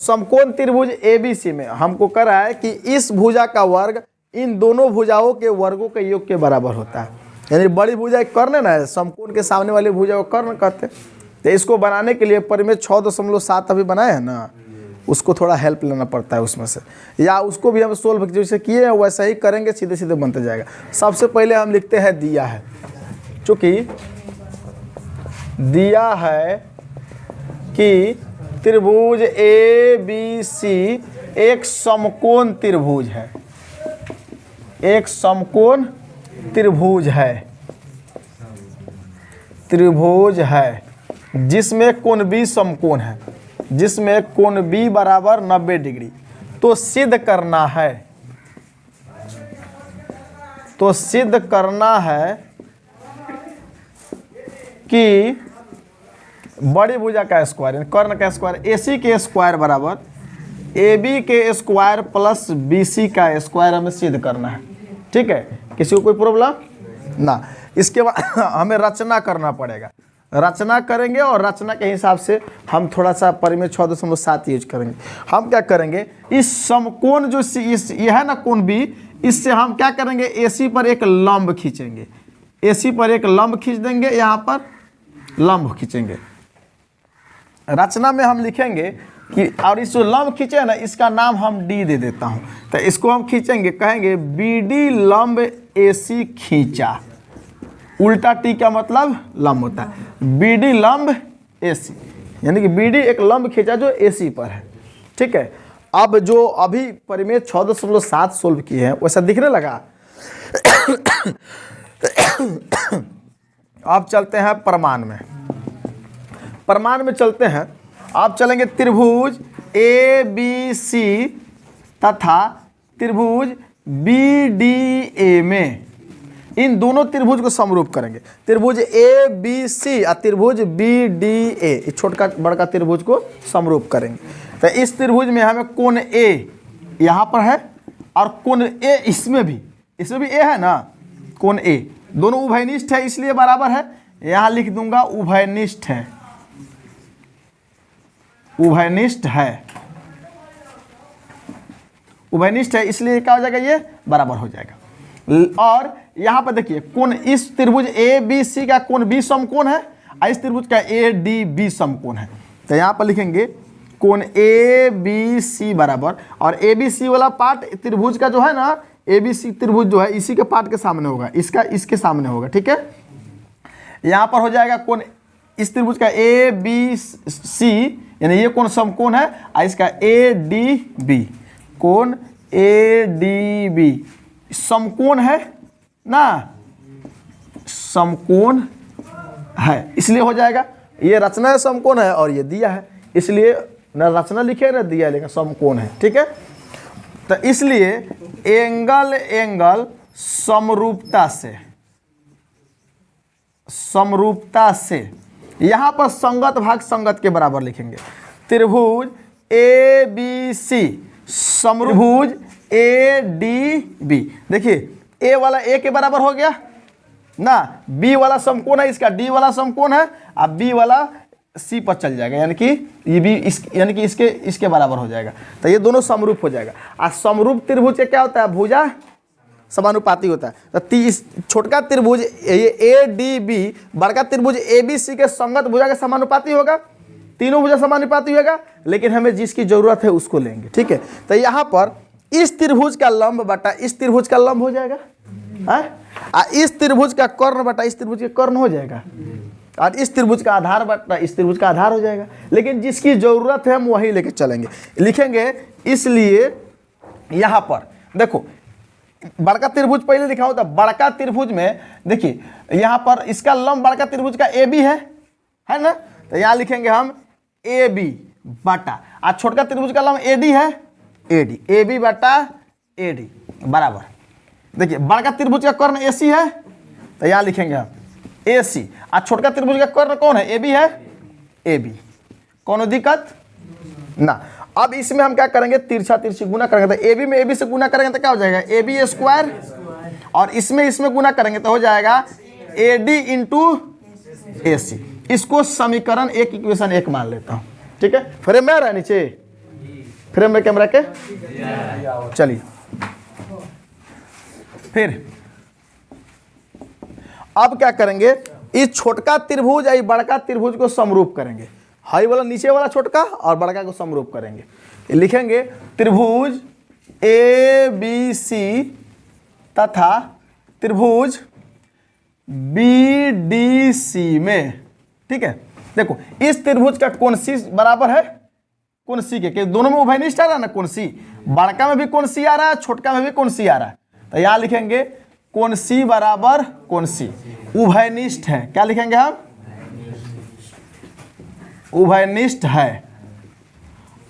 समकोण त्रिभुज ABC में हमको कह रहा है कि इस भुजा का वर्ग इन दोनों भुजाओं के वर्गों के योग के बराबर होता है। यानी बड़ी भुजा एक कर्ण ना है, समकोण के सामने वाली भुजा को कर्ण कहते हैं। तो इसको बनाने के लिए परिमेय 6.7 अभी बनाए हैं ना, उसको थोड़ा हेल्प लेना पड़ता है उसमें से, या उसको भी हम सोल्व जैसे किए हैं वैसा ही करेंगे, सीधे सीधे बनते जाएगा। सबसे पहले हम लिखते हैं दिया है, चूँकि दिया है कि त्रिभुज ABC एक समकोण त्रिभुज है, एक समकोण त्रिभुज है जिसमें कोण B समकोण है, जिसमें कोण B बराबर 90 डिग्री। तो सिद्ध करना है कि बड़ी भुजा का स्क्वायर कर्ण का स्क्वायर AC के स्क्वायर बराबर AB के स्क्वायर प्लस BC का स्क्वायर हमें सिद्ध करना है। ठीक है, किसी को कोई प्रॉब्लम ना। इसके बाद हमें रचना करना पड़ेगा, रचना करेंगे और रचना के हिसाब से हम थोड़ा सा परिमेय 6.7 यूज करेंगे। हम क्या करेंगे, इस समकोण जो ये है ना कोण B, इससे हम क्या करेंगे, AC पर एक लंब खींचेंगे, AC पर एक लंब खींच देंगे, यहाँ पर लंब खींचेंगे। रचना में हम लिखेंगे कि और इस जो लंब खींचे है ना, इसका नाम हम D दे देता हूँ। तो इसको हम खींचेंगे, कहेंगे BD लंब AC खींचा। उल्टा T का मतलब लंब होता है, BD लंब AC, यानी कि BD एक लंब खींचा जो AC पर है। ठीक है, अब जो अभी परिमेय 6.7 सोल्व किए हैं वैसा दिखने लगा। अब चलते हैं प्रमाण में, प्रमाण में चलते हैं। आप चलेंगे त्रिभुज ABC तथा त्रिभुज BDA में, इन दोनों त्रिभुज को समरूप करेंगे। त्रिभुज ABC और त्रिभुज BDA, छोटका बड़का त्रिभुज को समरूप करेंगे। तो इस त्रिभुज में हमें कोण A यहाँ पर है और कोण A इसमें भी A है ना, कोण A दोनों उभयनिष्ठ है इसलिए बराबर है। यहाँ लिख दूंगा उभयनिष्ठ है, उभयनिष्ठ है इसलिए क्या हो जाएगा, ये बराबर हो जाएगा। और यहाँ पर देखिए कोण इस त्रिभुज ABC का कोण B समकोण है और इस त्रिभुज का ADB समकोण है। तो यहाँ पर लिखेंगे कोण ABC बराबर, और ABC वाला पार्ट त्रिभुज का जो है ना, ABC त्रिभुज जो है इसी के पार्ट के सामने होगा, इसका इसके सामने होगा। ठीक है, यहाँ पर हो जाएगा कोण इस त्रिभुज का ABC, यानी ये कोण समकोण है और इसका ADB, कोण ADB समकोण है ना, समकोण है इसलिए हो जाएगा। ये रचना समकोण है और ये दिया है, इसलिए ना रचना लिखे ना दिया लेकिन समकोण है। ठीक है, तो इसलिए एंगल समरूपता से यहाँ पर संगत भाग संगत के बराबर लिखेंगे। त्रिभुज ABC समरूप ADB, देखिए A वाला A के बराबर हो गया ना, B वाला समकोण है इसका D वाला समकोण है, अब B वाला C पर चल जाएगा, यानी कि ये भी यानी कि इसके बराबर हो जाएगा। तो ये दोनों समरूप हो जाएगा। और समरूप त्रिभुज क्या होता है, भुजा समानुपाती होता है। तो छोटका त्रिभुज ये ADB बड़का त्रिभुज ABC के संगत भुजा के समानुपाती होगा, तीनों भुजा समानुपाती होगा, लेकिन हमें जिसकी जरूरत है उसको लेंगे। ठीक है, तो यहाँ पर इस त्रिभुज का लंब बटा इस त्रिभुज का लंब हो जाएगा, इस त्रिभुज का कर्ण बटा इस त्रिभुज का कर्ण हो जाएगा, और इस त्रिभुज का आधार बटा इस त्रिभुज का आधार हो जाएगा। लेकिन जिसकी जरूरत है हम वही लेके चलेंगे, लिखेंगे। इसलिए यहाँ पर देखो बड़का त्रिभुज पहले लिखा होता, बड़का त्रिभुज में देखिए यहाँ पर इसका लंब बड़का त्रिभुज का AB है ना, तो यहाँ लिखेंगे हम AB बटा, और छोटका त्रिभुज का लंब AD है, AB बटा AD बराबर। देखिए बड़का त्रिभुज का कर्ण AC है, तो यहाँ लिखेंगे हम AC, और छोटका त्रिभुज का कर्ण कौन है, AB है, AB। कौन दिक्कत ना। अब इसमें हम क्या करेंगे, तिरछा तिरछी गुना करेंगे। तो AB में AB से गुना करेंगे तो क्या हो जाएगा, AB स्क्वायर, और इसमें गुना करेंगे तो हो जाएगा AD इंटू AC। इसको समीकरण 1 इक्वेशन 1 मान लेता हूँ। ठीक है, फ्रेम में आ रहा है नीचे, फ्रेम में कैमरा के। चलिए फिर अब क्या करेंगे, इस छोटका त्रिभुज या बड़का त्रिभुज को समरूप करेंगे। हाई वाला नीचे वाला छोटका और बड़का को समरूप करेंगे। लिखेंगे त्रिभुज ए बी सी तथा त्रिभुज बी डी सी में, ठीक है। देखो इस त्रिभुज का कोण सी बराबर है कोण सी के, दोनों में उभयनिष्ठ आ रहा है ना कोण सी, बड़का में भी कोण सी आ रहा है, छोटका में भी कोण सी आ रहा है। तो यहां लिखेंगे कोण सी बराबर कोण सी, उभयनिष्ठ है। क्या लिखेंगे हम, उभयनिष्ठ है।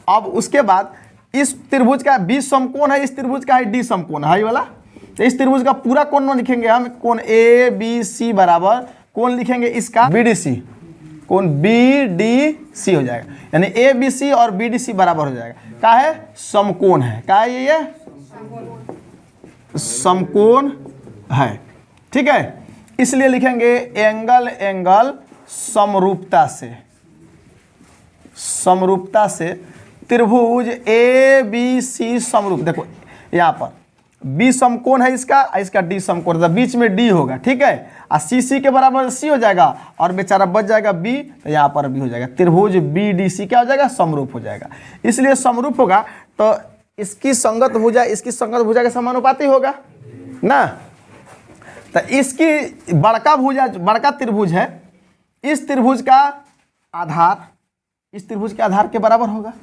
अब उसके बाद इस त्रिभुज का बी समकोण है, इस त्रिभुज का है डी समकोण है वाला। तो इस त्रिभुज का पूरा कोण लिखेंगे हम, कोण ए बी सी बराबर कोण लिखेंगे इसका बी डी सी, कोण बी डी सी हो जाएगा, यानी ए बी सी और बी डी सी बराबर हो जाएगा। क्या है, समकोण है। क्या है ये समकोण है, ठीक है। इसलिए लिखेंगे एंगल एंगल समरूपता से, समरूपता से त्रिभुज ए बी सी समरूप। देखो यहाँ पर बी समकोण है इसका, इसका डी समकोण है, बीच में डी होगा, ठीक है। और सी सी के बराबर सी हो जाएगा और बेचारा बच जाएगा बी, तो यहाँ पर बी हो जाएगा। त्रिभुज बी डी सी क्या हो जाएगा, समरूप हो जाएगा। इसलिए समरूप होगा तो इसकी संगत भुजा इसकी संगत भुजा के समानुपाती होगा ना। तो इसकी बड़का भुजा, बड़का त्रिभुज है, इस त्रिभुज का आधार इस त्रिभुज के आधार के बराबर होगा।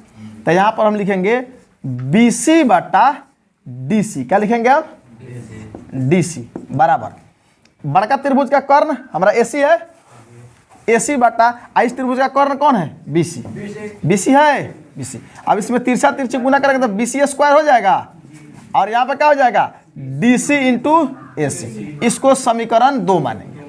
तो यहाँ पर हम लिखेंगे बी सी बटा डी सी। क्या लिखेंगे आप, डी सी बराबर बड़का त्रिभुज का कर्ण हमारा ए सी है, ए सी बटा इस त्रिभुज का कर्ण कौन है, बी सी, बी सी है बी सी। अब इसमें तिरछा तिरछी गुना करेंगे तो बी सी स्क्वायर हो जाएगा और यहाँ पे क्या हो जाएगा, डी सी इंटू ए सी। इसको समीकरण 2 मानेंगे।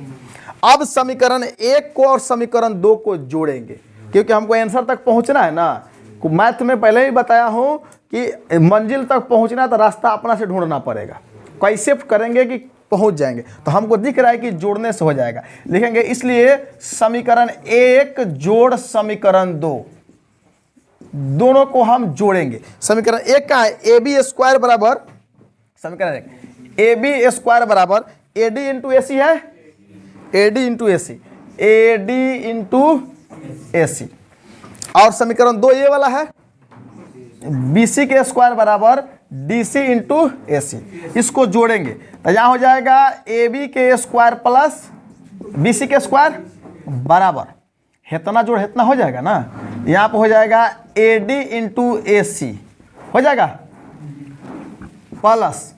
अब समीकरण 1 को और समीकरण 2 को जोड़ेंगे, क्योंकि हमको आंसर तक पहुंचना है ना। मैथ में पहले ही बताया हूं कि मंजिल तक पहुंचना है तो रास्ता अपना से ढूंढना पड़ेगा। कैसे करेंगे कि पहुंच जाएंगे, तो हमको दिख रहा है कि जोड़ने से हो जाएगा। लिखेंगे इसलिए समीकरण 1 जोड़ समीकरण 2, दोनों को हम जोड़ेंगे। समीकरण 1 का है ए बी स्क्वायर बराबर, समीकरण 1 ए बी स्क्वायर बराबर ए डी इंटू ए सी है, A D into A C, A D into A C. और समीकरण 2 ये वाला है बी सी के स्क्वायर बराबर डी सी इंटू ए सी। इसको जोड़ेंगे तो यहाँ हो जाएगा ए बी के स्क्वायर प्लस बी सी के स्क्वायर बराबर, हेतना जोड़ हेतना हो जाएगा ना। यहाँ पर हो जाएगा ए डी इंटू ए सी हो जाएगा plus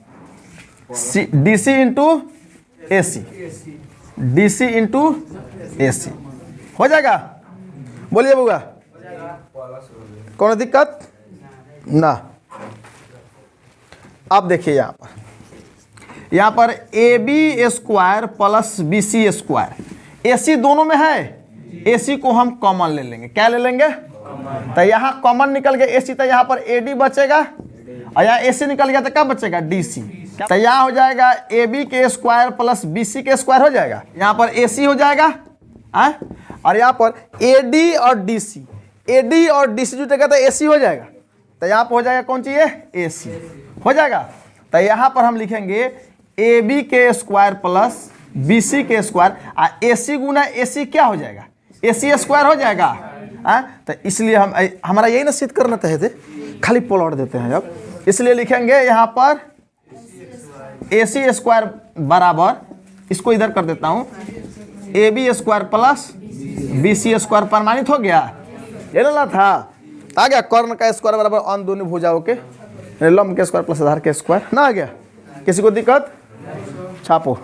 D C into A C, D C into A सी हो जाएगा। बोलिए बुआ, कौन दिक्कत ना। अब देखिए यहाँ पर A B square plus B C square, A C दोनों में है, ए सी को हम कॉमन ले लेंगे। क्या ले लेंगे, तो यहाँ कॉमन निकल गया ए सी, तो यहाँ पर ए डी बचेगा और यहाँ ए सी निकल गया तो क्या बचेगा, डी सी। तो यहाँ हो जाएगा ए बी के स्क्वायर प्लस बी सी के स्क्वायर हो जाएगा, यहाँ पर ए सी हो जाएगा और यहाँ पर ए डी और डी सी, ए डी और डी सी जुटेगा तो ए सी हो जाएगा। तो यहाँ पर हो जाएगा कौन चाहिए, ए सी हो जाएगा। तो यहाँ पर हम लिखेंगे ए बी के स्क्वायर प्लस बी सी के स्क्वायर, ए सी गुना ए सी क्या हो जाएगा, ए सी स्क्वायर हो जाएगा। तो इसलिए हम हमारा यही ना सिद्ध करना चाहते, खाली प्लॉट देते हैं जब, इसलिए लिखेंगे यहाँ पर ए सी स्क्वायर बराबर, इसको इधर कर देता हूँ, A B square plus B C square प्रमाणित हो गया। ये ना था आ गया, कर्ण का स्क्वायर बराबर अन दोनों भुजाओं के लंब के स्क्वायर प्लस आधार के स्क्वायर ना आ गया। किसी को दिक्कत, छापो।